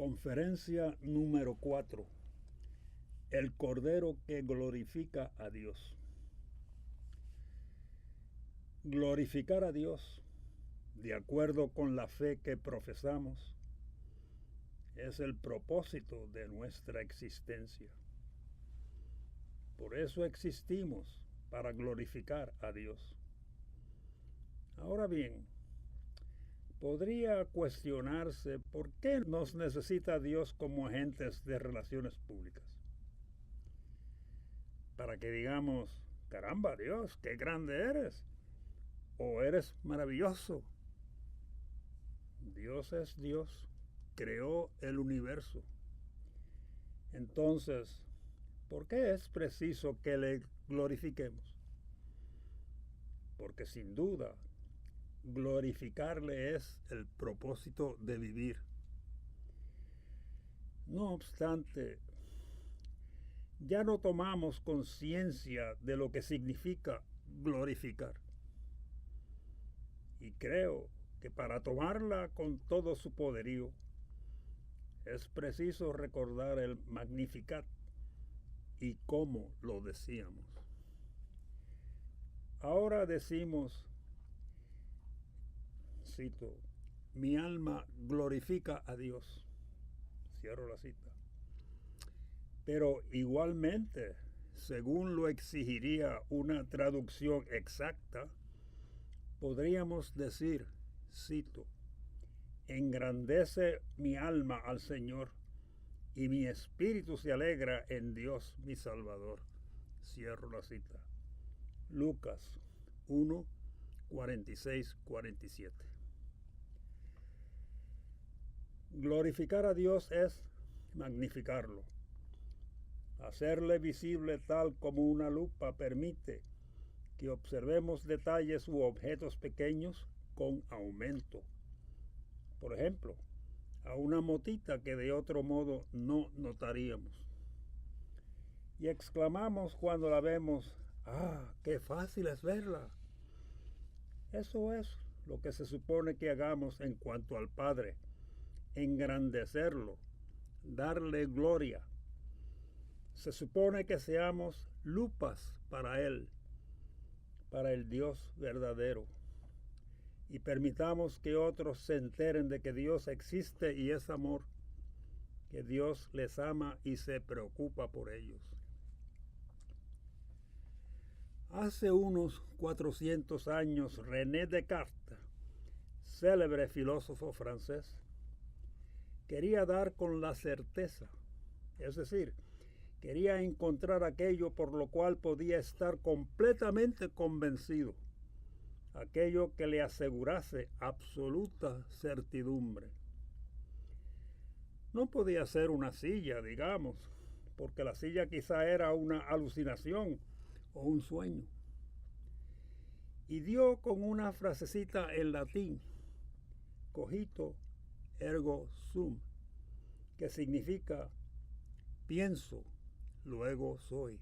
Conferencia número 4. El Cordero que glorifica a Dios. Glorificar a Dios, de acuerdo con la fe que profesamos, es el propósito de nuestra existencia. Por eso existimos, para glorificar a Dios. Ahora bien, podría cuestionarse por qué nos necesita Dios como agentes de relaciones públicas. Para que digamos, caramba Dios, qué grande eres, o eres maravilloso. Dios es Dios, creó el universo. Entonces, ¿por qué es preciso que le glorifiquemos? Porque sin duda, glorificarle es el propósito de vivir. No obstante, ya no tomamos conciencia de lo que significa glorificar. Y creo que para tomarla con todo su poderío, es preciso recordar el Magnificat y cómo lo decíamos. Ahora decimos, cito, mi alma glorifica a Dios. Cierro la cita. Pero igualmente, según lo exigiría una traducción exacta, podríamos decir, cito, engrandece mi alma al Señor y mi espíritu se alegra en Dios mi Salvador. Cierro la cita. Lucas 1, 46, 47. Glorificar a Dios es magnificarlo. Hacerle visible tal como una lupa permite que observemos detalles u objetos pequeños con aumento. Por ejemplo, a una motita que de otro modo no notaríamos. Y exclamamos cuando la vemos, ¡ah, qué fácil es verla! Eso es lo que se supone que hagamos en cuanto al Padre, engrandecerlo, darle gloria. Se supone que seamos lupas para Él, para el Dios verdadero, y permitamos que otros se enteren de que Dios existe y es amor, que Dios les ama y se preocupa por ellos. Hace unos 400 años, René Descartes, célebre filósofo francés, quería dar con la certeza, es decir, quería encontrar aquello por lo cual podía estar completamente convencido, aquello que le asegurase absoluta certidumbre. No podía ser una silla, digamos, porque la silla quizá era una alucinación o un sueño. Y dio con una frasecita en latín, cogito ergo sum, que significa pienso, luego soy.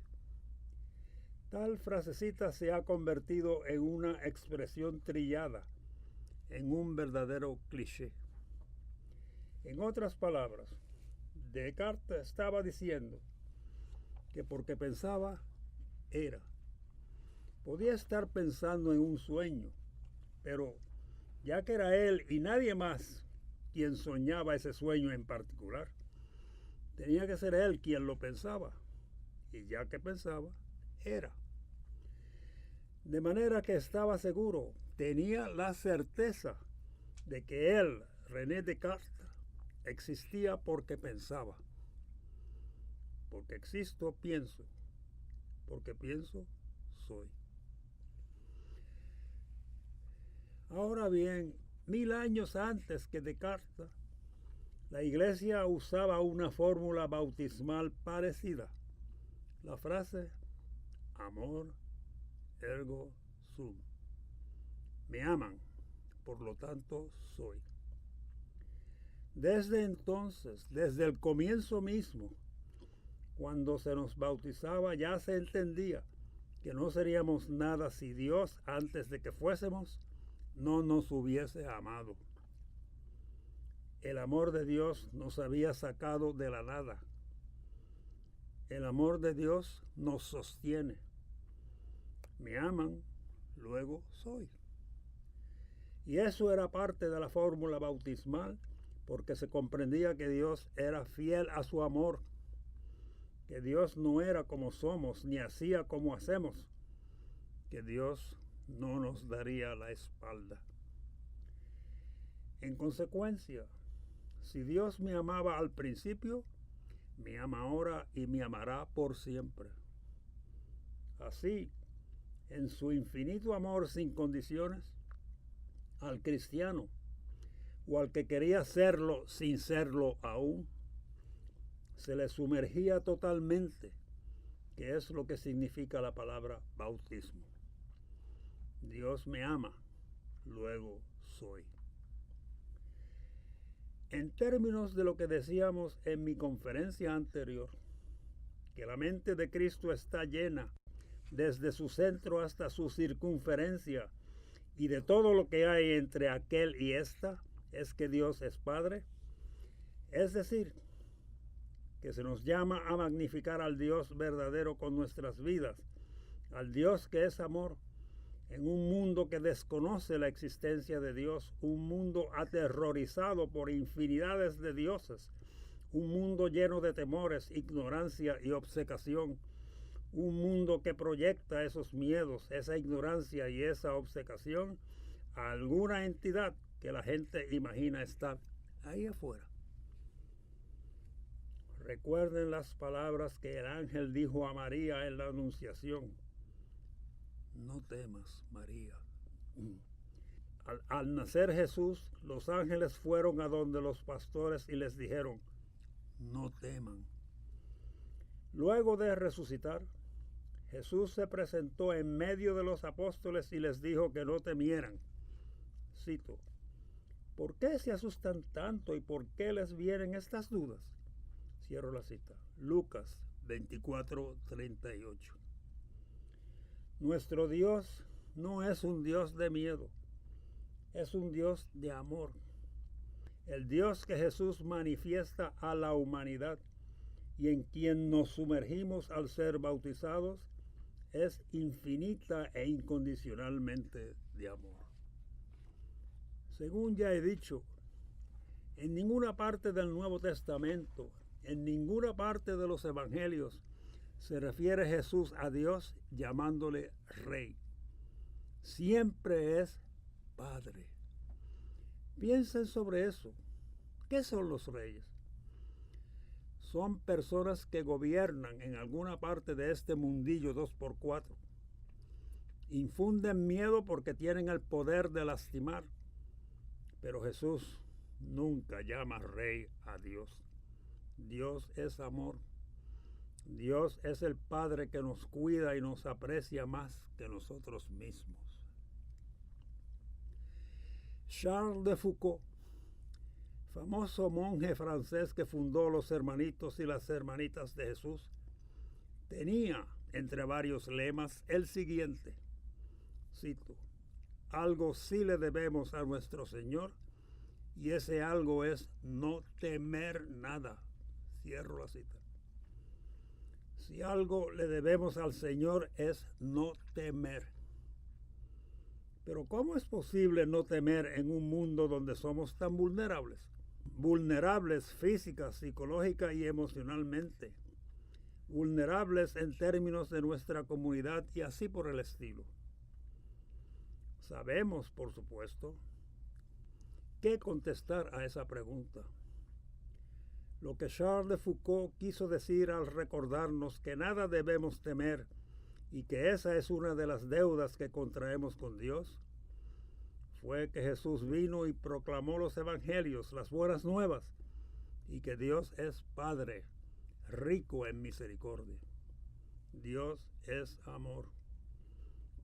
Tal frasecita se ha convertido en una expresión trillada, en un verdadero cliché. En otras palabras, Descartes estaba diciendo que porque pensaba, era. Podía estar pensando en un sueño, pero ya que era él y nadie más quien soñaba ese sueño en particular, tenía que ser él quien lo pensaba, y ya que pensaba, era. De manera que estaba seguro, tenía la certeza de que él, René Descartes, existía porque pensaba. Porque existo, pienso. Porque pienso, soy. Ahora bien, 1000 años antes que Descartes, la Iglesia usaba una fórmula bautismal parecida. La frase, amor ergo sum. Me aman, por lo tanto soy. Desde entonces, desde el comienzo mismo, cuando se nos bautizaba, ya se entendía que no seríamos nada si Dios, antes de que fuésemos, no nos hubiese amado. El amor de Dios nos había sacado de la nada. El amor de Dios nos sostiene. Me aman, luego soy. Y eso era parte de la fórmula bautismal, porque se comprendía que Dios era fiel a su amor, que Dios no era como somos, ni hacía como hacemos, que Dios no nos daría la espalda. En consecuencia, si Dios me amaba al principio, me ama ahora y me amará por siempre. Así, en su infinito amor sin condiciones, al cristiano o al que quería serlo sin serlo aún, se le sumergía totalmente, que es lo que significa la palabra bautismo. Dios me ama, luego soy. En términos de lo que decíamos en mi conferencia anterior, que la mente de Cristo está llena desde su centro hasta su circunferencia, y de todo lo que hay entre aquel y esta, es que Dios es Padre. Es decir, que se nos llama a magnificar al Dios verdadero con nuestras vidas, al Dios que es amor, en un mundo que desconoce la existencia de Dios, un mundo aterrorizado por infinidades de dioses, un mundo lleno de temores, ignorancia y obcecación, un mundo que proyecta esos miedos, esa ignorancia y esa obcecación a alguna entidad que la gente imagina estar ahí afuera. Recuerden las palabras que el ángel dijo a María en la Anunciación. No temas, María. Al nacer Jesús, los ángeles fueron a donde los pastores y les dijeron, no teman. Luego de resucitar, Jesús se presentó en medio de los apóstoles y les dijo que no temieran. Cito, ¿por qué se asustan tanto y por qué les vienen estas dudas? Cierro la cita. Lucas 24:38. Nuestro Dios no es un Dios de miedo, es un Dios de amor. El Dios que Jesús manifiesta a la humanidad y en quien nos sumergimos al ser bautizados es infinita e incondicionalmente de amor. Según ya he dicho, en ninguna parte del Nuevo Testamento, en ninguna parte de los Evangelios, se refiere Jesús a Dios llamándole Rey. Siempre es Padre. Piensen sobre eso. ¿Qué son los reyes? Son personas que gobiernan en alguna parte de este mundillo 2x4. Infunden miedo porque tienen el poder de lastimar. Pero Jesús nunca llama rey a Dios. Dios es amor. Dios es el Padre que nos cuida y nos aprecia más que nosotros mismos. Charles de Foucault, famoso monje francés que fundó los Hermanitos y las Hermanitas de Jesús, tenía, entre varios lemas, el siguiente, cito, algo sí le debemos a nuestro Señor, y ese algo es no temer nada. Cierro la cita. Si algo le debemos al Señor es no temer. Pero ¿cómo es posible no temer en un mundo donde somos tan vulnerables? Vulnerables física, psicológica y emocionalmente. Vulnerables en términos de nuestra comunidad y así por el estilo. Sabemos, por supuesto, qué contestar a esa pregunta. Lo que Charles de Foucault quiso decir al recordarnos que nada debemos temer y que esa es una de las deudas que contraemos con Dios, fue que Jesús vino y proclamó los evangelios, las buenas nuevas, y que Dios es Padre, rico en misericordia. Dios es amor.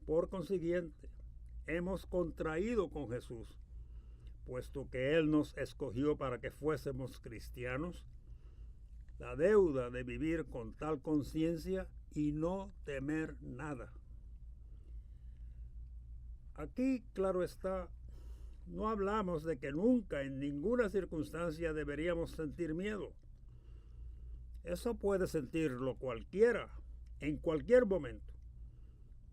Por consiguiente, hemos contraído con Jesús, puesto que Él nos escogió para que fuésemos cristianos, la deuda de vivir con tal conciencia y no temer nada. Aquí, claro está, no hablamos de que nunca, en ninguna circunstancia, deberíamos sentir miedo. Eso puede sentirlo cualquiera, en cualquier momento.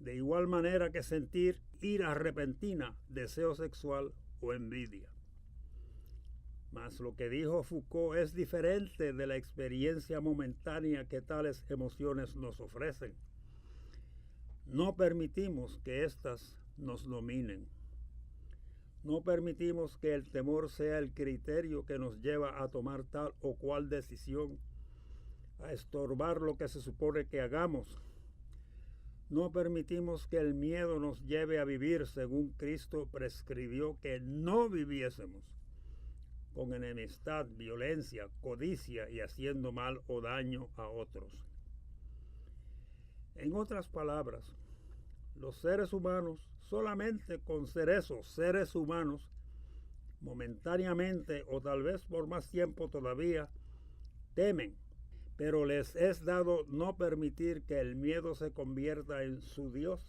De igual manera que sentir ira repentina, deseo sexual o envidia. Mas lo que dijo Foucault es diferente de la experiencia momentánea que tales emociones nos ofrecen. No permitimos que éstas nos dominen. No permitimos que el temor sea el criterio que nos lleva a tomar tal o cual decisión, a estorbar lo que se supone que hagamos. No permitimos que el miedo nos lleve a vivir según Cristo prescribió que no viviésemos, con enemistad, violencia, codicia y haciendo mal o daño a otros. En otras palabras, los seres humanos, solamente con ser esos seres humanos, momentáneamente o tal vez por más tiempo todavía, temen, pero les es dado no permitir que el miedo se convierta en su Dios,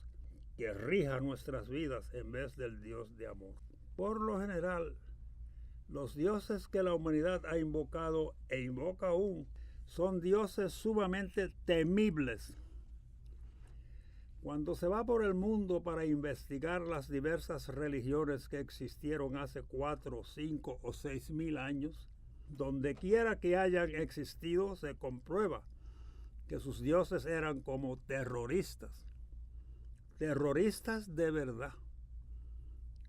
que rija nuestras vidas en vez del Dios de amor. Por lo general, los dioses que la humanidad ha invocado e invoca aún son dioses sumamente temibles. Cuando se va por el mundo para investigar las diversas religiones que existieron hace 4, 5 o 6 mil años, donde quiera que hayan existido se comprueba que sus dioses eran como terroristas. Terroristas de verdad.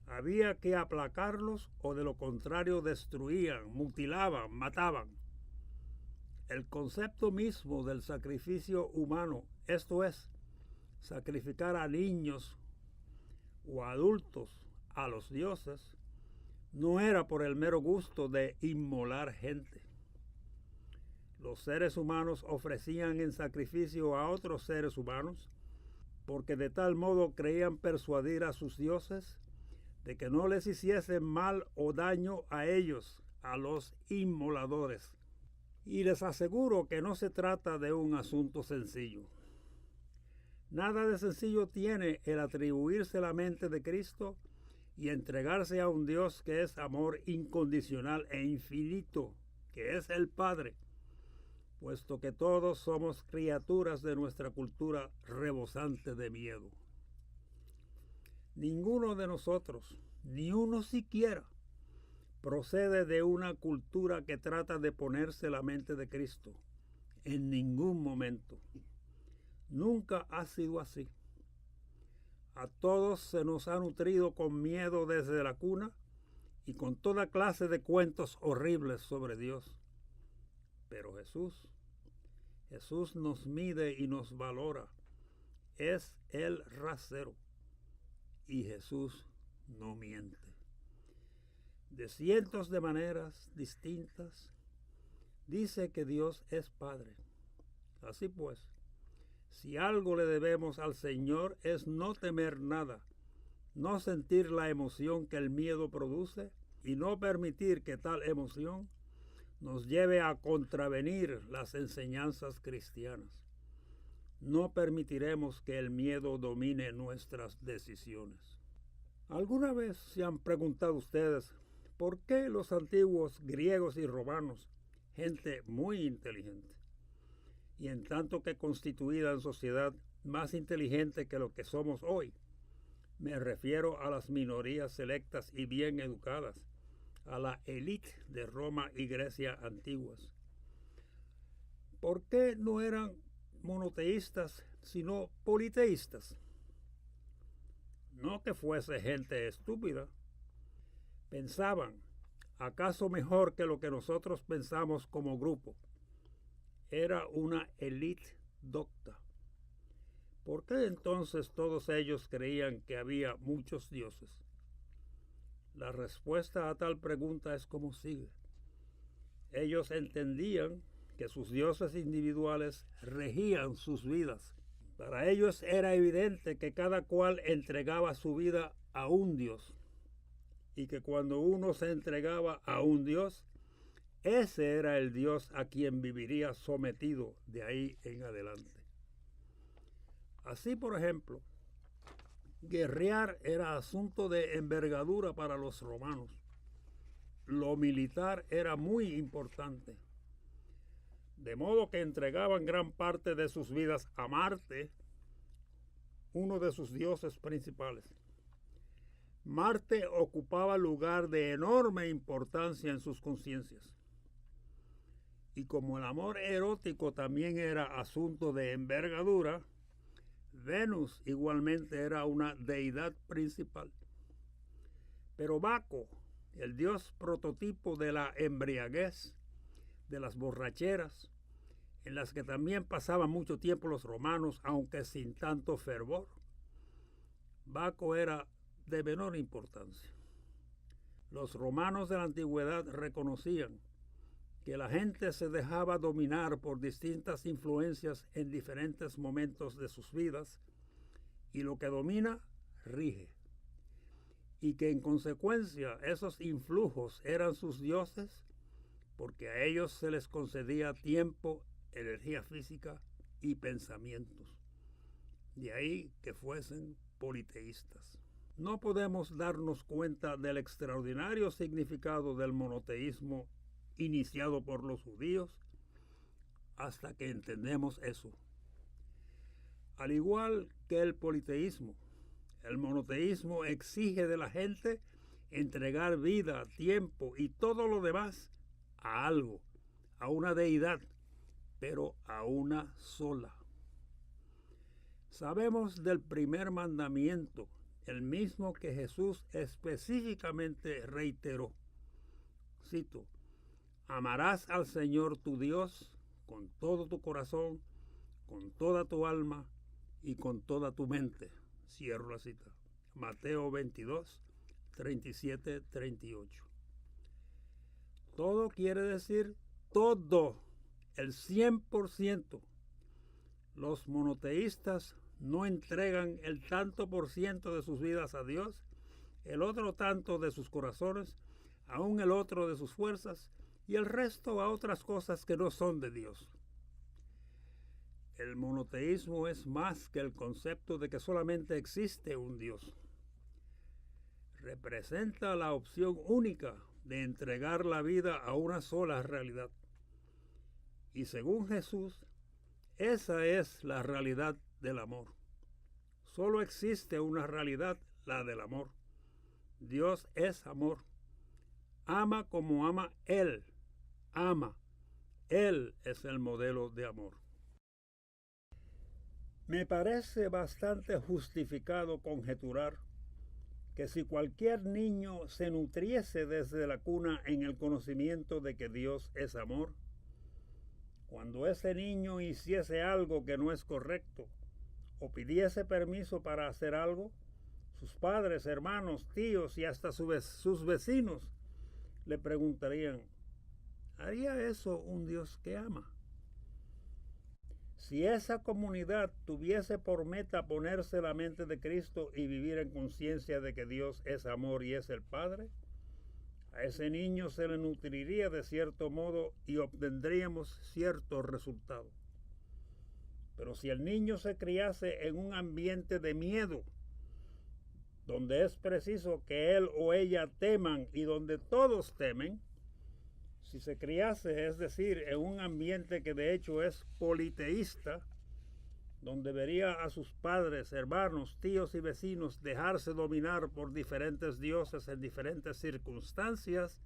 Había que aplacarlos o de lo contrario destruían, mutilaban, mataban. El concepto mismo del sacrificio humano, esto es, sacrificar a niños o adultos a los dioses, no era por el mero gusto de inmolar gente. Los seres humanos ofrecían en sacrificio a otros seres humanos porque de tal modo creían persuadir a sus dioses de que no les hiciesen mal o daño a ellos, a los inmoladores. Y les aseguro que no se trata de un asunto sencillo. Nada de sencillo tiene el atribuirse la mente de Cristo y entregarse a un Dios que es amor incondicional e infinito, que es el Padre, puesto que todos somos criaturas de nuestra cultura rebosante de miedo. Ninguno de nosotros, ni uno siquiera, procede de una cultura que trata de ponerse la mente de Cristo. En ningún momento. Nunca ha sido así. A todos se nos ha nutrido con miedo desde la cuna y con toda clase de cuentos horribles sobre Dios. Pero Jesús nos mide y nos valora. Es el rasero. Y Jesús no miente. De cientos de maneras distintas, dice que Dios es Padre. Así pues, si algo le debemos al Señor es no temer nada, no sentir la emoción que el miedo produce y no permitir que tal emoción nos lleve a contravenir las enseñanzas cristianas. No permitiremos que el miedo domine nuestras decisiones. ¿Alguna vez se han preguntado ustedes por qué los antiguos griegos y romanos, gente muy inteligente, y en tanto que constituida en sociedad más inteligente que lo que somos hoy, me refiero a las minorías selectas y bien educadas, a la élite de Roma y Grecia antiguas? ¿Por qué no eran monoteístas, sino politeístas? No que fuese gente estúpida. Pensaban, ¿acaso mejor que lo que nosotros pensamos como grupo? Era una élite docta. ¿Por qué entonces todos ellos creían que había muchos dioses? La respuesta a tal pregunta es como sigue. Ellos entendían que sus dioses individuales regían sus vidas. Para ellos era evidente que cada cual entregaba su vida a un Dios y que cuando uno se entregaba a un Dios, ese era el Dios a quien viviría sometido de ahí en adelante. Así, por ejemplo, Guerrear era asunto de envergadura para los romanos. Lo militar era muy importante, de modo que entregaban gran parte de sus vidas a Marte, uno de sus dioses principales. Marte ocupaba lugar de enorme importancia en sus conciencias. Y como el amor erótico también era asunto de envergadura, Venus igualmente era una deidad principal. Pero Baco, el dios prototipo de la embriaguez, de las borracheras, en las que también pasaban mucho tiempo los romanos, aunque sin tanto fervor, Baco era de menor importancia. Los romanos de la antigüedad reconocían que la gente se dejaba dominar por distintas influencias en diferentes momentos de sus vidas, y lo que domina rige, y que en consecuencia esos influjos eran sus dioses, porque a ellos se les concedía tiempo, energía física y pensamientos. De ahí que fuesen politeístas. No podemos darnos cuenta del extraordinario significado del monoteísmo iniciado por los judíos hasta que entendemos eso. Al igual que el politeísmo, el monoteísmo exige de la gente entregar vida, tiempo y todo lo demás a algo, a una deidad, pero a una sola. Sabemos del primer mandamiento, el mismo que Jesús específicamente reiteró. Cito: amarás al Señor tu Dios con todo tu corazón, con toda tu alma y con toda tu mente. Cierro la cita. Mateo 22, 37, 38. Todo quiere decir todo, el 100%. Los monoteístas no entregan el tanto por ciento de sus vidas a Dios, el otro tanto de sus corazones, aún el otro de sus fuerzas, y el resto a otras cosas que no son de Dios. El monoteísmo es más que el concepto de que solamente existe un Dios. Representa la opción única de entregar la vida a una sola realidad. Y según Jesús, esa es la realidad del amor. Solo existe una realidad, la del amor. Dios es amor. Ama como ama Él. Ama. Él es el modelo de amor. Me parece bastante justificado conjeturar que si cualquier niño se nutriese desde la cuna en el conocimiento de que Dios es amor, cuando ese niño hiciese algo que no es correcto o pidiese permiso para hacer algo, sus padres, hermanos, tíos y hasta sus vecinos le preguntarían: ¿haría eso un Dios que ama? Si esa comunidad tuviese por meta ponerse la mente de Cristo y vivir en conciencia de que Dios es amor y es el Padre, a ese niño se le nutriría de cierto modo y obtendríamos cierto resultado. Pero si el niño se criase en un ambiente de miedo, donde es preciso que él o ella teman y donde todos temen, si se criase, es decir, en un ambiente que de hecho es politeísta, donde vería a sus padres, hermanos, tíos y vecinos dejarse dominar por diferentes dioses en diferentes circunstancias,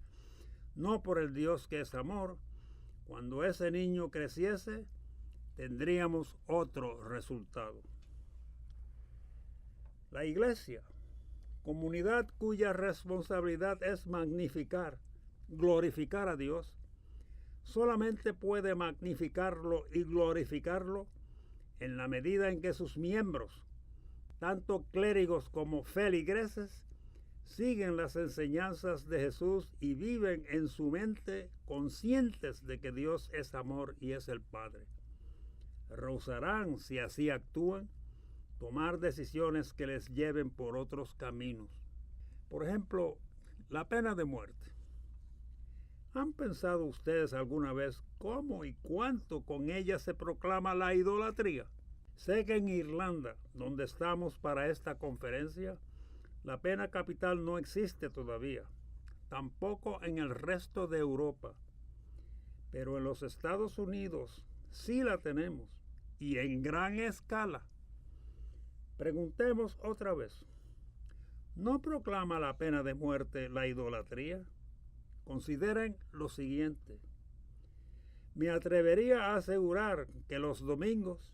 no por el Dios que es amor, cuando ese niño creciese, tendríamos otro resultado. La Iglesia, comunidad cuya responsabilidad es magnificar, glorificar a Dios, solamente puede magnificarlo y glorificarlo en la medida en que sus miembros, tanto clérigos como feligreses, siguen las enseñanzas de Jesús y viven en su mente conscientes de que Dios es amor y es el Padre. Rehusarán, si así actúan, tomar decisiones que les lleven por otros caminos. Por ejemplo, la pena de muerte. ¿Han pensado ustedes alguna vez cómo y cuánto con ella se proclama la idolatría? Sé que en Irlanda, donde estamos para esta conferencia, la pena capital no existe todavía, tampoco en el resto de Europa, pero en los Estados Unidos sí la tenemos, y en gran escala. Preguntemos otra vez, ¿no proclama la pena de muerte la idolatría? Consideren lo siguiente. Me atrevería a asegurar que los domingos,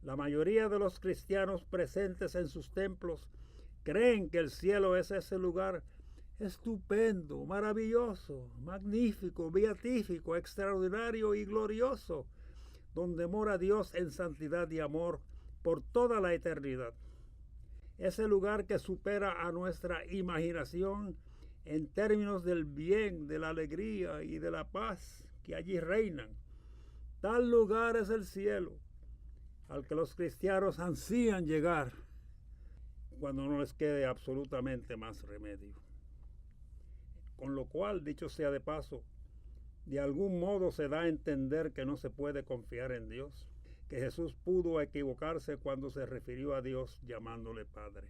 la mayoría de los cristianos presentes en sus templos creen que el cielo es ese lugar estupendo, maravilloso, magnífico, beatífico, extraordinario y glorioso, donde mora Dios en santidad y amor por toda la eternidad. Ese lugar que supera a nuestra imaginación en términos del bien, de la alegría y de la paz que allí reinan. Tal lugar es el cielo, al que los cristianos ansían llegar cuando no les quede absolutamente más remedio. Con lo cual, dicho sea de paso, de algún modo se da a entender que no se puede confiar en Dios, que Jesús pudo equivocarse cuando se refirió a Dios llamándole Padre.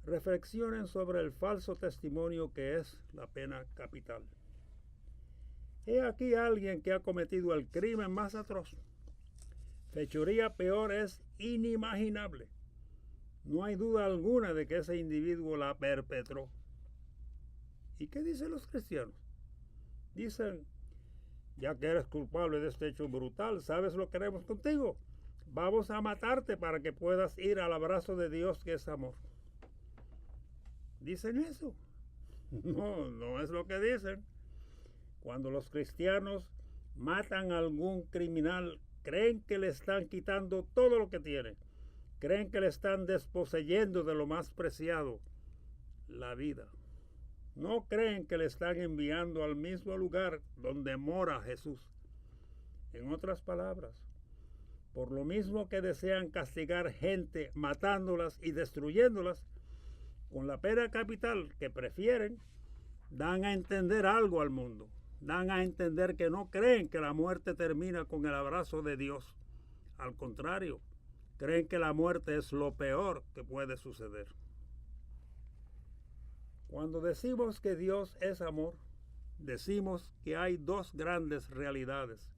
Reflexionen sobre el falso testimonio que es la pena capital. He aquí alguien que ha cometido el crimen más atroz. Fechoría peor es inimaginable. No hay duda alguna de que ese individuo la perpetró. ¿Y qué dicen los cristianos? Dicen, ya que eres culpable de este hecho brutal, ¿sabes lo que haremos contigo? Vamos a matarte para que puedas ir al abrazo de Dios que es amor. ¿Dicen eso? No, no es lo que dicen. Cuando los cristianos matan a algún criminal, creen que le están quitando todo lo que tiene. Creen que le están desposeyendo de lo más preciado, la vida. No creen que le están enviando al mismo lugar donde mora Jesús. En otras palabras, por lo mismo que desean castigar gente matándolas y destruyéndolas, con la pena capital que prefieren, dan a entender algo al mundo. Dan a entender que no creen que la muerte termina con el abrazo de Dios. Al contrario, creen que la muerte es lo peor que puede suceder. Cuando decimos que Dios es amor, decimos que hay dos grandes realidades,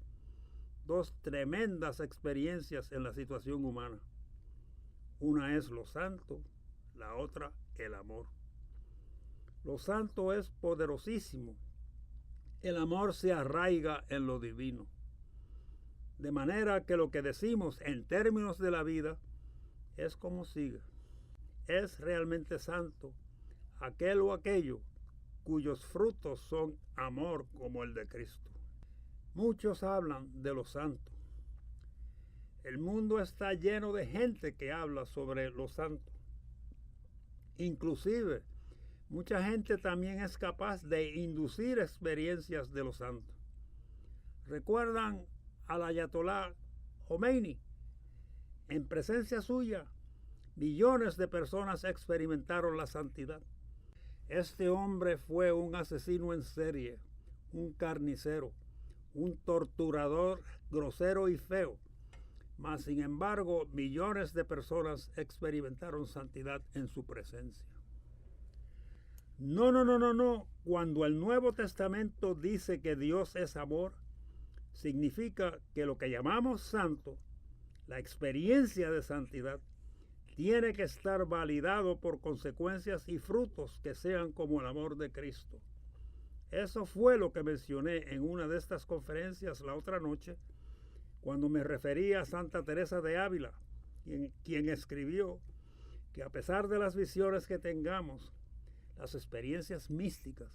dos tremendas experiencias en la situación humana. Una es lo santo, la otra el amor. Lo santo es poderosísimo. El amor se arraiga en lo divino. De manera que lo que decimos en términos de la vida es como sigue. Es realmente santo aquel o aquello cuyos frutos son amor como el de Cristo. Muchos hablan de lo santo. El mundo está lleno de gente que habla sobre lo santo. Inclusive, mucha gente también es capaz de inducir experiencias de lo santo. ¿Recuerdan al ayatolá Khomeini? En presencia suya, millones de personas experimentaron la santidad. Este hombre fue un asesino en serie, un carnicero, un torturador grosero y feo. Mas, sin embargo, millones de personas experimentaron santidad en su presencia. No. Cuando el Nuevo Testamento dice que Dios es amor, significa que lo que llamamos santo, la experiencia de santidad, tiene que estar validado por consecuencias y frutos que sean como el amor de Cristo. Eso fue lo que mencioné en una de estas conferencias la otra noche, cuando me refería a Santa Teresa de Ávila, quien escribió que a pesar de las visiones que tengamos, las experiencias místicas,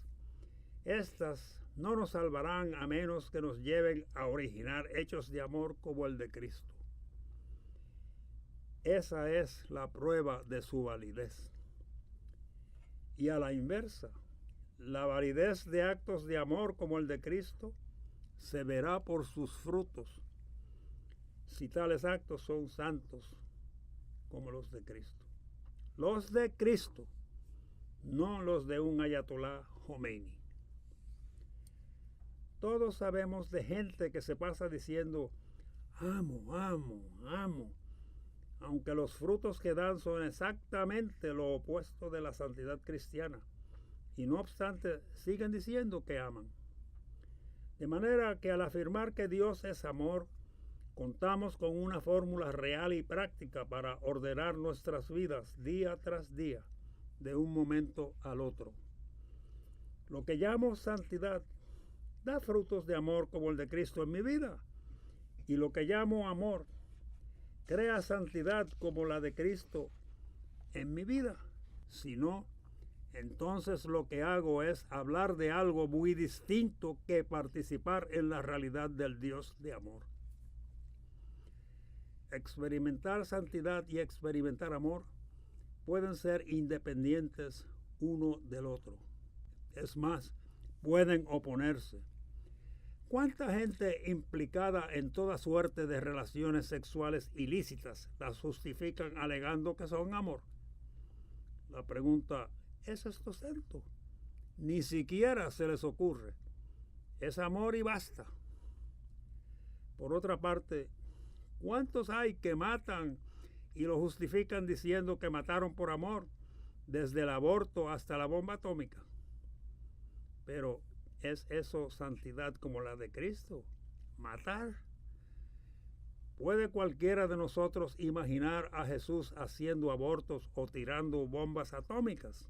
estas no nos salvarán a menos que nos lleven a originar hechos de amor como el de Cristo. Esa es la prueba de su validez. Y a la inversa, la validez de actos de amor como el de Cristo se verá por sus frutos, si tales actos son santos como los de Cristo. Los de Cristo, no los de un ayatolá Khomeini. Todos sabemos de gente que se pasa diciendo, amo, aunque los frutos que dan son exactamente lo opuesto de la santidad cristiana, y no obstante siguen diciendo que aman. De manera que al afirmar que Dios es amor, contamos con una fórmula real y práctica para ordenar nuestras vidas día tras día, de un momento al otro. Lo que llamo santidad da frutos de amor como el de Cristo en mi vida, y lo que llamo amor crea santidad como la de Cristo en mi vida. Si no, entonces lo que hago es hablar de algo muy distinto que participar en la realidad del Dios de amor. Experimentar santidad y experimentar amor pueden ser independientes uno del otro. Es más, pueden oponerse. ¿Cuánta gente implicada en toda suerte de relaciones sexuales ilícitas las justifican alegando que son amor? La pregunta, ¿es esto santo? Ni siquiera se les ocurre. Es amor y basta. Por otra parte, ¿cuántos hay que matan y lo justifican diciendo que mataron por amor, desde el aborto hasta la bomba atómica? Pero ¿es eso santidad como la de Cristo? ¿Matar? ¿Puede cualquiera de nosotros imaginar a Jesús haciendo abortos o tirando bombas atómicas?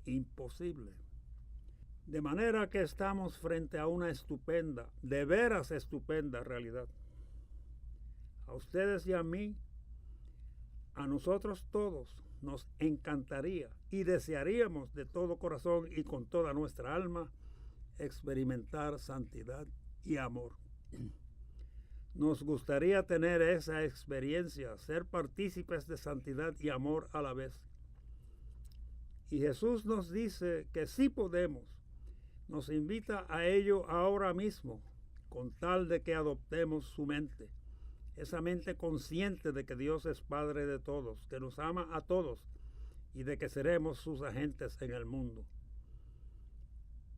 Imposible. De manera que estamos frente a una estupenda, de veras estupenda realidad. A ustedes y a mí, a nosotros todos, nos encantaría y desearíamos de todo corazón y con toda nuestra alma experimentar santidad y amor. Nos gustaría tener esa experiencia, ser partícipes de santidad y amor a la vez. Y Jesús nos dice que sí podemos. Nos invita a ello ahora mismo, con tal de que adoptemos su mente. Esa mente consciente de que Dios es Padre de todos, que nos ama a todos y de que seremos sus agentes en el mundo.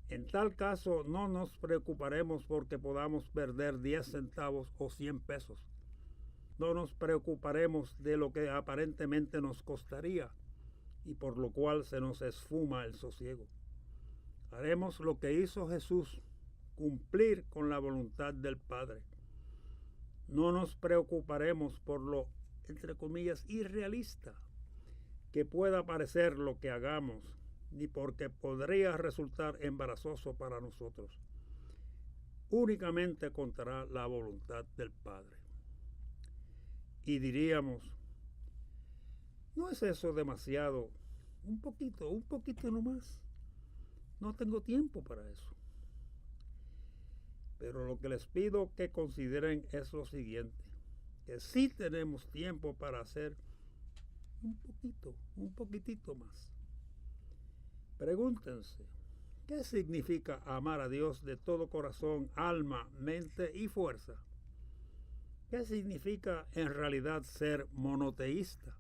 En tal caso, no nos preocuparemos porque podamos perder 10 centavos o 100 pesos. No nos preocuparemos de lo que aparentemente nos costaría y por lo cual se nos esfuma el sosiego. Haremos lo que hizo Jesús, cumplir con la voluntad del Padre. No nos preocuparemos por lo, entre comillas, irrealista que pueda parecer lo que hagamos, ni porque podría resultar embarazoso para nosotros. Únicamente contará la voluntad del Padre. Y diríamos, ¿no es eso demasiado? Un poquito nomás. No tengo tiempo para eso. Pero lo que les pido que consideren es lo siguiente, que sí tenemos tiempo para hacer un poquitito más. Pregúntense, ¿qué significa amar a Dios de todo corazón, alma, mente y fuerza? ¿Qué significa en realidad ser monoteísta?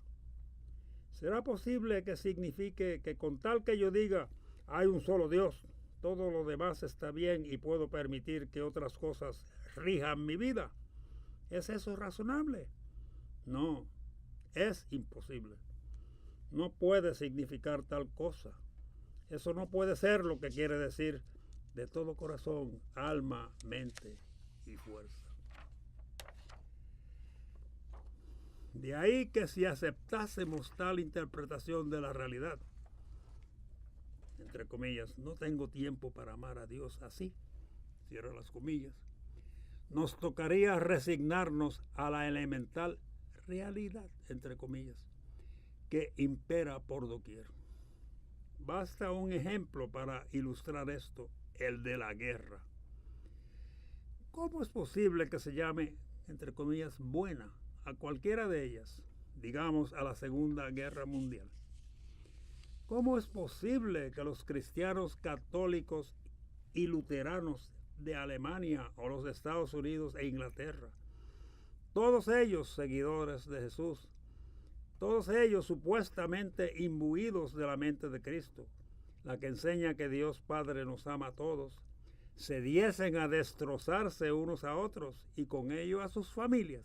¿Será posible que signifique que con tal que yo diga hay un solo Dios, todo lo demás está bien y puedo permitir que otras cosas rijan mi vida? ¿Es eso razonable? No, es imposible. No puede significar tal cosa. Eso no puede ser lo que quiere decir de todo corazón, alma, mente y fuerza. De ahí que si aceptásemos tal interpretación de la realidad, entre comillas, no tengo tiempo para amar a Dios así, cierro las comillas, nos tocaría resignarnos a la elemental realidad, entre comillas, que impera por doquier. Basta un ejemplo para ilustrar esto, el de la guerra. ¿Cómo es posible que se llame, entre comillas, buena a cualquiera de ellas, digamos a la Segunda Guerra Mundial? ¿Cómo es posible que los cristianos católicos y luteranos de Alemania o los Estados Unidos e Inglaterra, todos ellos seguidores de Jesús, todos ellos supuestamente imbuidos de la mente de Cristo, la que enseña que Dios Padre nos ama a todos, se diesen a destrozarse unos a otros y con ello a sus familias.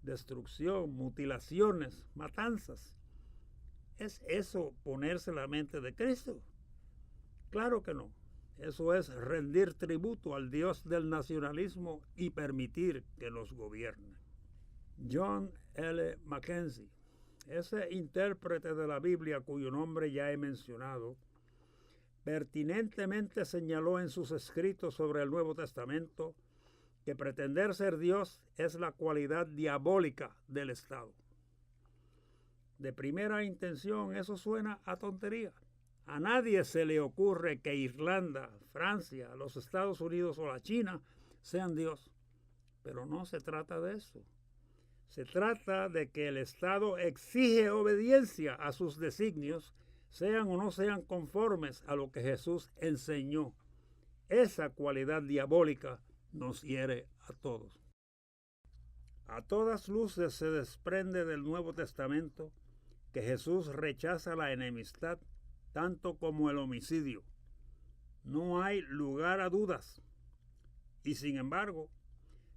Destrucción, mutilaciones, matanzas. ¿Es eso ponerse la mente de Cristo? Claro que no. Eso es rendir tributo al Dios del nacionalismo y permitir que nos gobierne. John L. Mackenzie, ese intérprete de la Biblia cuyo nombre ya he mencionado, pertinentemente señaló en sus escritos sobre el Nuevo Testamento que pretender ser Dios es la cualidad diabólica del Estado. De primera intención eso suena a tontería. A nadie se le ocurre que Irlanda, Francia, los Estados Unidos o la China sean Dios. Pero no se trata de eso. Se trata de que el Estado exige obediencia a sus designios, sean o no sean conformes a lo que Jesús enseñó. Esa cualidad diabólica nos hiere a todos. A todas luces se desprende del Nuevo Testamento que Jesús rechaza la enemistad tanto como el homicidio. No hay lugar a dudas. Y sin embargo,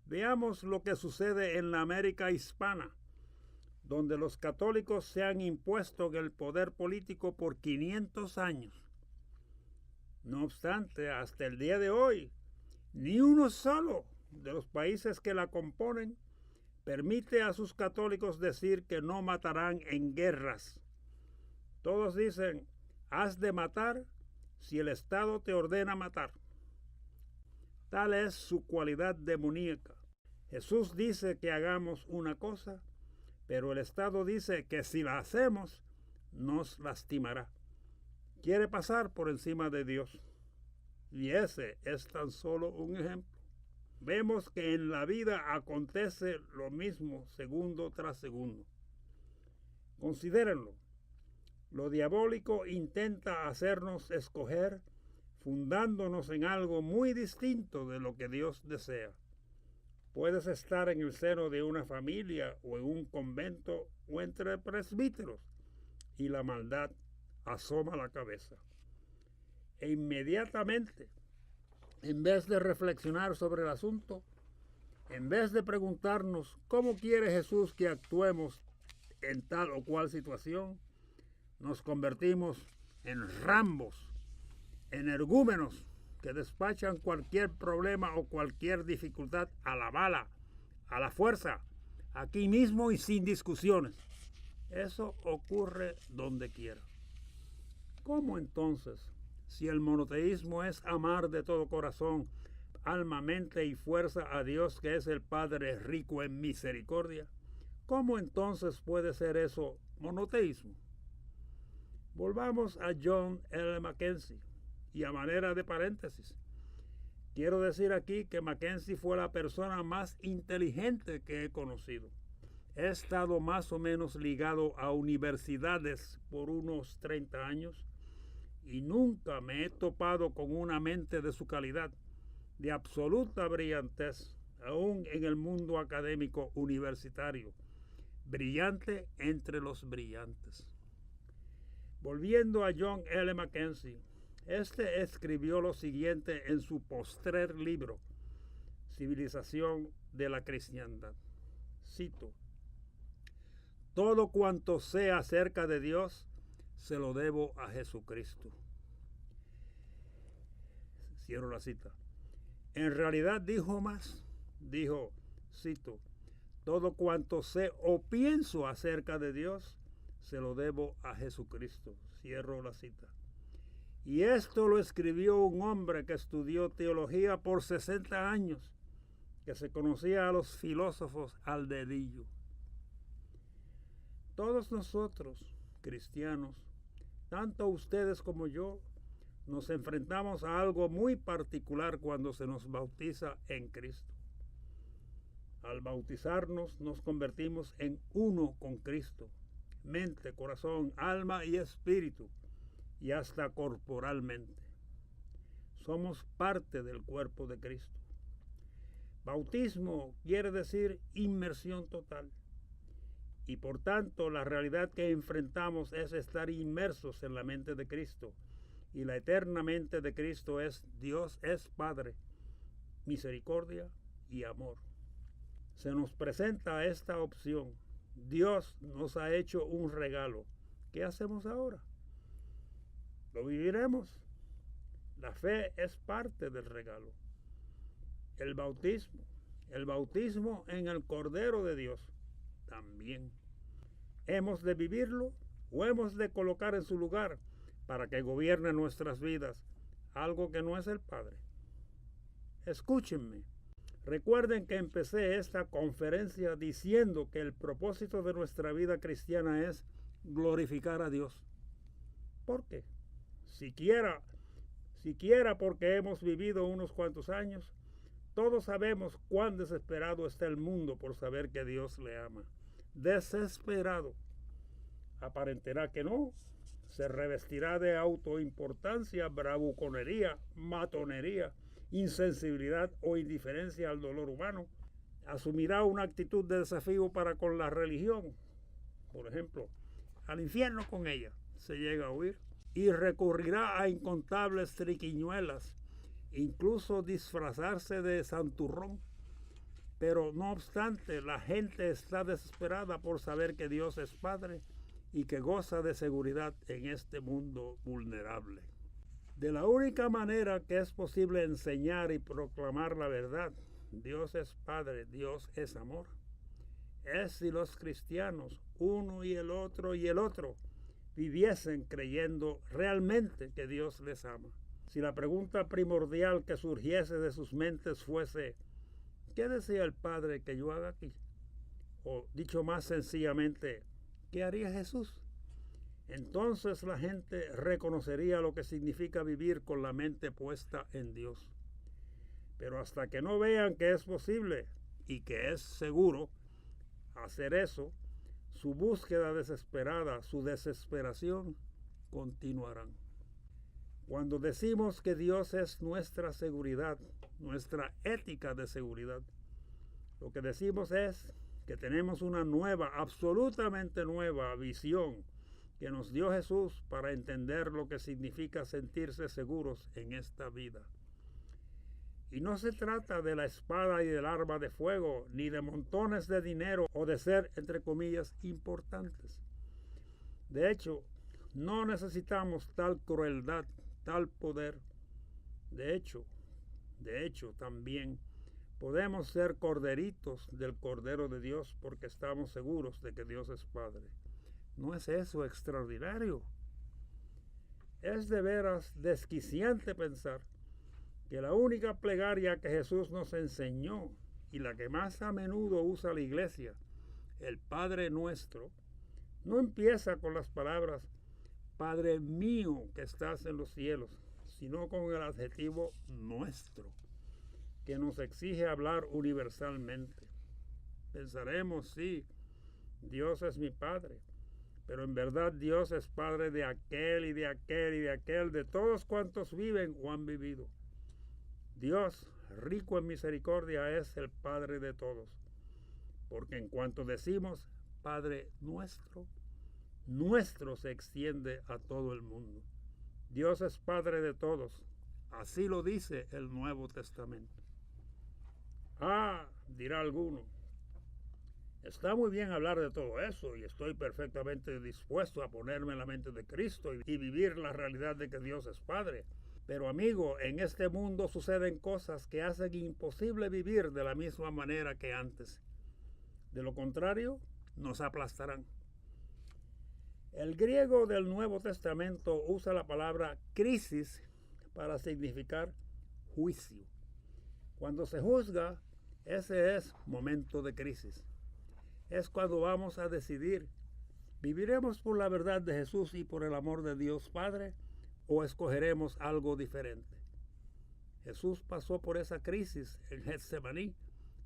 veamos lo que sucede en la América hispana, donde los católicos se han impuesto en el poder político por 500 años. No obstante, hasta el día de hoy, ni uno solo de los países que la componen permite a sus católicos decir que no matarán en guerras. Todos dicen, has de matar si el Estado te ordena matar. Tal es su cualidad demoníaca. Jesús dice que hagamos una cosa, pero el Estado dice que si la hacemos, nos lastimará. Quiere pasar por encima de Dios. Y ese es tan solo un ejemplo. Vemos que en la vida acontece lo mismo segundo tras segundo. Considérenlo. Lo diabólico intenta hacernos escoger fundándonos en algo muy distinto de lo que Dios desea. Puedes estar en el seno de una familia o en un convento o entre presbíteros y la maldad asoma la cabeza. E inmediatamente, en vez de reflexionar sobre el asunto, en vez de preguntarnos cómo quiere Jesús que actuemos en tal o cual situación, nos convertimos en Rambos, energúmenos que despachan cualquier problema o cualquier dificultad a la bala, a la fuerza, aquí mismo y sin discusiones. Eso ocurre donde quiera. ¿Cómo entonces, si el monoteísmo es amar de todo corazón, alma, mente y fuerza a Dios que es el Padre rico en misericordia, cómo entonces puede ser eso monoteísmo? Volvamos a John L. Mackenzie y a manera de paréntesis, quiero decir aquí que Mackenzie fue la persona más inteligente que he conocido. He estado más o menos ligado a universidades por unos 30 años y nunca me he topado con una mente de su calidad, de absoluta brillantez, aún en el mundo académico universitario, brillante entre los brillantes. Volviendo a John L. Mackenzie, este escribió lo siguiente en su postrer libro, Civilización de la Cristiandad. Cito: todo cuanto sé acerca de Dios, se lo debo a Jesucristo. Cierro la cita. En realidad dijo más. Dijo, cito, todo cuanto sé o pienso acerca de Dios, se lo debo a Jesucristo. Cierro la cita. Y esto lo escribió un hombre que estudió teología por 60 años, que se conocía a los filósofos al dedillo. Todos nosotros, cristianos, tanto ustedes como yo, nos enfrentamos a algo muy particular cuando se nos bautiza en Cristo. Al bautizarnos nos convertimos en uno con Cristo, mente, corazón, alma y espíritu, y hasta corporalmente. Somos parte del cuerpo de Cristo. Bautismo quiere decir inmersión total. Y por tanto, la realidad que enfrentamos es estar inmersos en la mente de Cristo y la eterna mente de Cristo es: Dios es Padre, misericordia y amor. Se nos presenta esta opción. Dios nos ha hecho un regalo. ¿Qué hacemos ahora? ¿Lo viviremos? La fe es parte del regalo. El bautismo en el Cordero de Dios también. ¿Hemos de vivirlo o hemos de colocar en su lugar para que gobierne nuestras vidas algo que no es el Padre? Escúchenme. Recuerden que empecé esta conferencia diciendo que el propósito de nuestra vida cristiana es glorificar a Dios. ¿Por qué? Siquiera porque hemos vivido unos cuantos años, todos sabemos cuán desesperado está el mundo por saber que Dios le ama. Desesperado. Aparentará que no. Se revestirá de autoimportancia, bravuconería, matonería, insensibilidad o indiferencia al dolor humano. Asumirá una actitud de desafío para con la religión. Por ejemplo, al infierno con ella se llega a huir. Y recurrirá a incontables triquiñuelas, incluso disfrazarse de santurrón. Pero no obstante, la gente está desesperada por saber que Dios es Padre y que goza de seguridad en este mundo vulnerable. De la única manera que es posible enseñar y proclamar la verdad, Dios es Padre, Dios es amor, es si los cristianos, uno y el otro, viviesen creyendo realmente que Dios les ama. Si la pregunta primordial que surgiese de sus mentes fuese: ¿qué desea el Padre que yo haga aquí? O dicho más sencillamente, ¿qué haría Jesús? Entonces la gente reconocería lo que significa vivir con la mente puesta en Dios. Pero hasta que no vean que es posible y que es seguro hacer eso, su búsqueda desesperada, su desesperación, continuarán. Cuando decimos que Dios es nuestra seguridad, nuestra ética de seguridad, lo que decimos es que tenemos una nueva, absolutamente nueva visión que nos dio Jesús para entender lo que significa sentirse seguros en esta vida. Y no se trata de la espada y del arma de fuego, ni de montones de dinero o de ser, entre comillas, importantes. De hecho, no necesitamos tal crueldad, tal poder. De hecho, también podemos ser corderitos del Cordero de Dios porque estamos seguros de que Dios es Padre. ¿No es eso extraordinario? Es de veras desquiciante pensar que la única plegaria que Jesús nos enseñó y la que más a menudo usa la iglesia, el Padre Nuestro, no empieza con las palabras Padre mío que estás en los cielos, sino con el adjetivo nuestro, que nos exige hablar universalmente. Pensaremos, sí, Dios es mi Padre, pero en verdad Dios es Padre de aquel y de aquel y de aquel, de todos cuantos viven o han vivido. Dios, rico en misericordia, es el Padre de todos, porque en cuanto decimos Padre nuestro, nuestro se extiende a todo el mundo. Dios es Padre de todos, así lo dice el Nuevo Testamento. Ah, dirá alguno, está muy bien hablar de todo eso y estoy perfectamente dispuesto a ponerme en la mente de Cristo y vivir la realidad de que Dios es Padre. Pero amigo, en este mundo suceden cosas que hacen imposible vivir de la misma manera que antes. De lo contrario, nos aplastarán. El griego del Nuevo Testamento usa la palabra crisis para significar juicio. Cuando se juzga, ese es momento de crisis. Es cuando vamos a decidir, ¿viviremos por la verdad de Jesús y por el amor de Dios Padre? ¿O escogeremos algo diferente? Jesús pasó por esa crisis en Getsemaní,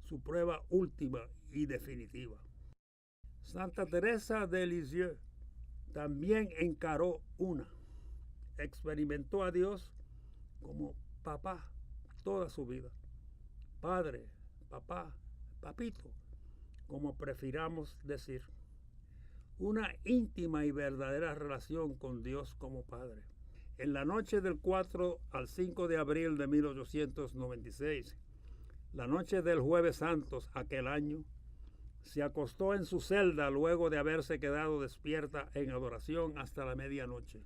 su prueba última y definitiva. Santa Teresa de Lisieux también encaró una. Experimentó a Dios como papá toda su vida. Padre, papá, papito, como prefiramos decir. Una íntima y verdadera relación con Dios como Padre. En la noche del 4 al 5 de abril de 1896, la noche del Jueves Santos aquel año, se acostó en su celda luego de haberse quedado despierta en adoración hasta la medianoche.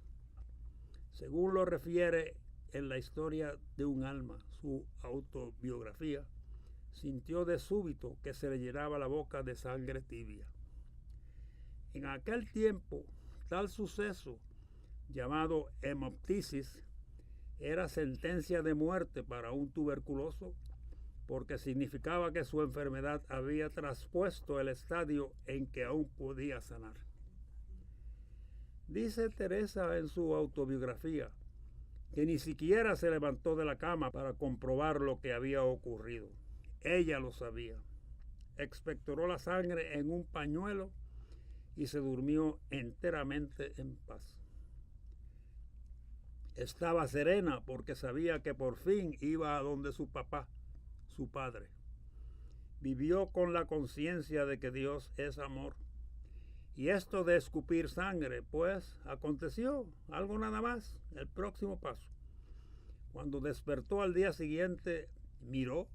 Según lo refiere en la historia de un alma, su autobiografía, sintió de súbito que se le llenaba la boca de sangre tibia. En aquel tiempo, tal suceso, llamado hemoptisis, era sentencia de muerte para un tuberculoso, porque significaba que su enfermedad había traspuesto el estadio en que aún podía sanar. Dice Teresa en su autobiografía que ni siquiera se levantó de la cama para comprobar lo que había ocurrido. Ella lo sabía. Expectoró la sangre en un pañuelo y se durmió enteramente en paz. Estaba serena porque sabía que por fin iba a donde su papá, su padre. Vivió con la conciencia de que Dios es amor. Y esto de escupir sangre, pues, aconteció, algo nada más, el próximo paso. Cuando despertó al día siguiente, miró,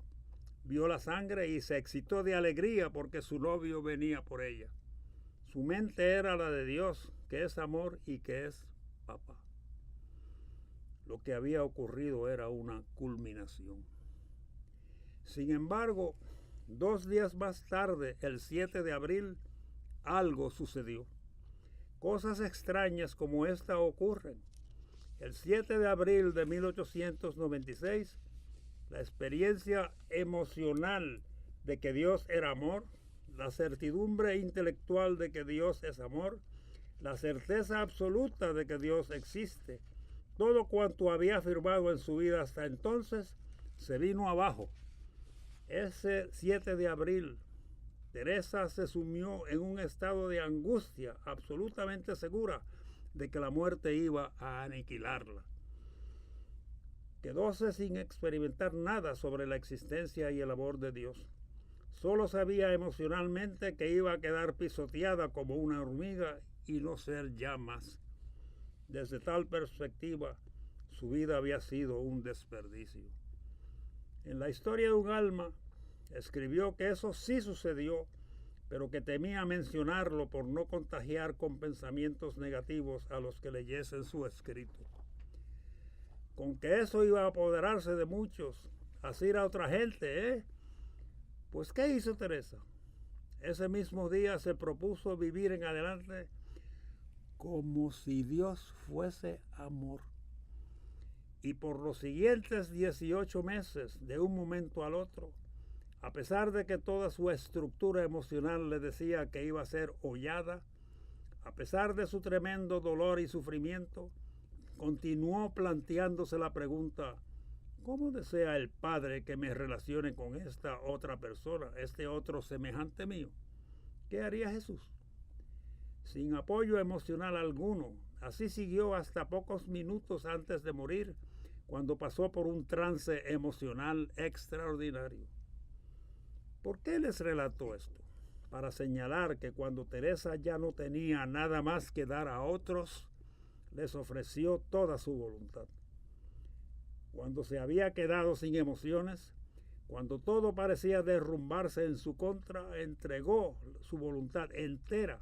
vio la sangre y se excitó de alegría porque su novio venía por ella. Su mente era la de Dios, que es amor y que es papá. Lo que había ocurrido era una culminación. Sin embargo, 2 días más tarde, el 7 de abril, algo sucedió. Cosas extrañas como esta ocurren. El 7 de abril de 1896, la experiencia emocional de que Dios era amor, la certidumbre intelectual de que Dios es amor, la certeza absoluta de que Dios existe, todo cuanto había afirmado en su vida hasta entonces, se vino abajo. Ese 7 de abril, Teresa se sumió en un estado de angustia, absolutamente segura de que la muerte iba a aniquilarla. Quedóse sin experimentar nada sobre la existencia y el amor de Dios. Solo sabía emocionalmente que iba a quedar pisoteada como una hormiga y no ser ya más. Desde tal perspectiva, su vida había sido un desperdicio. En la historia de un alma, escribió que eso sí sucedió, pero que temía mencionarlo por no contagiar con pensamientos negativos a los que leyesen su escrito. Con que eso iba a apoderarse de muchos, así era otra gente, ¿eh? Pues, ¿qué hizo Teresa? Ese mismo día se propuso vivir en adelante como si Dios fuese amor. Y por los siguientes 18 meses, de un momento al otro, a pesar de que toda su estructura emocional le decía que iba a ser hollada, a pesar de su tremendo dolor y sufrimiento, continuó planteándose la pregunta: ¿cómo desea el Padre que me relacione con esta otra persona, este otro semejante mío? ¿Qué haría Jesús? Sin apoyo emocional alguno, así siguió hasta pocos minutos antes de morir, cuando pasó por un trance emocional extraordinario. ¿Por qué les relato esto? Para señalar que cuando Teresa ya no tenía nada más que dar a otros, les ofreció toda su voluntad. Cuando se había quedado sin emociones, cuando todo parecía derrumbarse en su contra, entregó su voluntad entera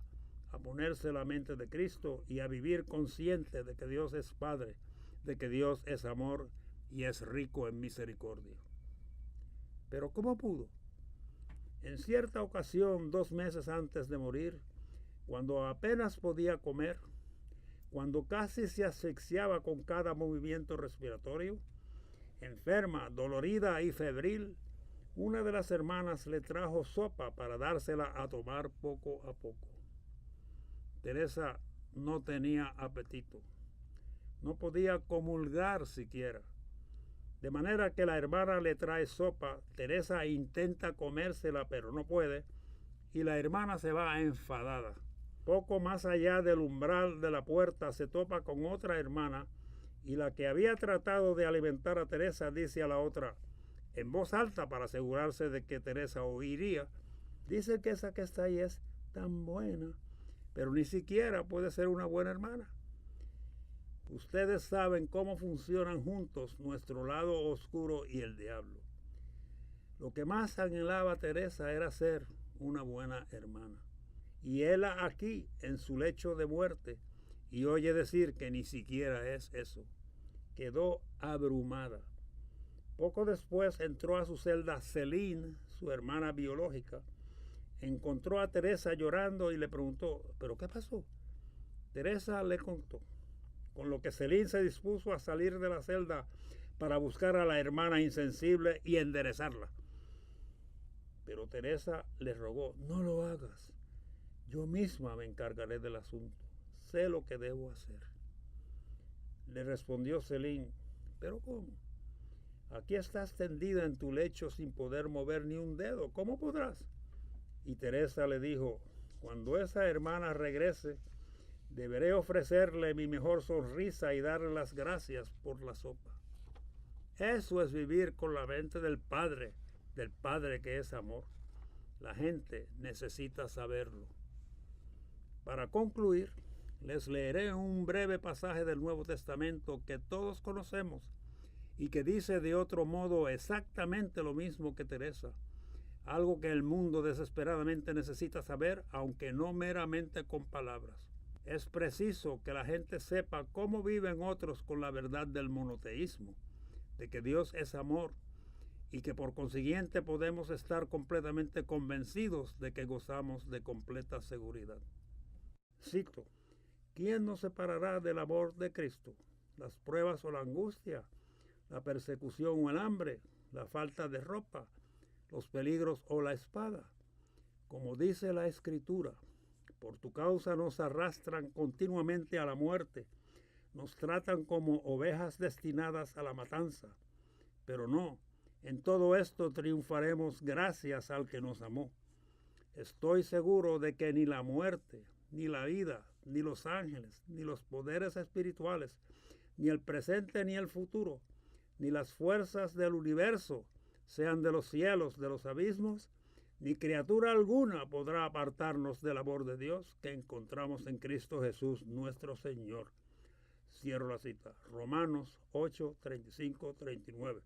a ponerse la mente de Cristo y a vivir consciente de que Dios es Padre, de que Dios es amor y es rico en misericordia. Pero ¿cómo pudo? En cierta ocasión, 2 meses antes de morir, cuando apenas podía comer, cuando casi se asfixiaba con cada movimiento respiratorio, enferma, dolorida y febril, una de las hermanas le trajo sopa para dársela a tomar poco a poco. Teresa no tenía apetito, no podía comulgar siquiera. De manera que la hermana le trae sopa, Teresa intenta comérsela pero no puede, y la hermana se va enfadada. Poco más allá del umbral de la puerta se topa con otra hermana, y la que había tratado de alimentar a Teresa dice a la otra, en voz alta para asegurarse de que Teresa oiría, dice que esa que está ahí es tan buena, pero ni siquiera puede ser una buena hermana. Ustedes saben cómo funcionan juntos nuestro lado oscuro y el diablo. Lo que más anhelaba Teresa era ser una buena hermana. Y él aquí, en su lecho de muerte, y oye decir que ni siquiera es eso. Quedó abrumada. Poco después entró a su celda Celine, su hermana biológica. Encontró a Teresa llorando y le preguntó, ¿pero qué pasó? Teresa le contó, con lo que Celine se dispuso a salir de la celda para buscar a la hermana insensible y enderezarla. Pero Teresa le rogó, no lo hagas. Yo misma me encargaré del asunto. Sé lo que debo hacer. Le respondió Celine, ¿pero cómo? Aquí estás tendida en tu lecho sin poder mover ni un dedo. ¿Cómo podrás? Y Teresa le dijo, cuando esa hermana regrese, deberé ofrecerle mi mejor sonrisa y darle las gracias por la sopa. Eso es vivir con la mente del Padre que es amor. La gente necesita saberlo. Para concluir, les leeré un breve pasaje del Nuevo Testamento que todos conocemos y que dice de otro modo exactamente lo mismo que Teresa, algo que el mundo desesperadamente necesita saber, aunque no meramente con palabras. Es preciso que la gente sepa cómo viven otros con la verdad del monoteísmo, de que Dios es amor y que por consiguiente podemos estar completamente convencidos de que gozamos de completa seguridad. Cito, ¿quién nos separará del amor de Cristo? ¿Las pruebas o la angustia? ¿La persecución o el hambre? ¿La falta de ropa? ¿Los peligros o la espada? Como dice la Escritura, por tu causa nos arrastran continuamente a la muerte, nos tratan como ovejas destinadas a la matanza. Pero no, en todo esto triunfaremos gracias al que nos amó. Estoy seguro de que ni la muerte, ni la vida, ni los ángeles, ni los poderes espirituales, ni el presente ni el futuro, ni las fuerzas del universo, sean de los cielos, de los abismos, ni criatura alguna podrá apartarnos del amor de Dios que encontramos en Cristo Jesús nuestro Señor. Cierro la cita. Romanos 8, 35, 39.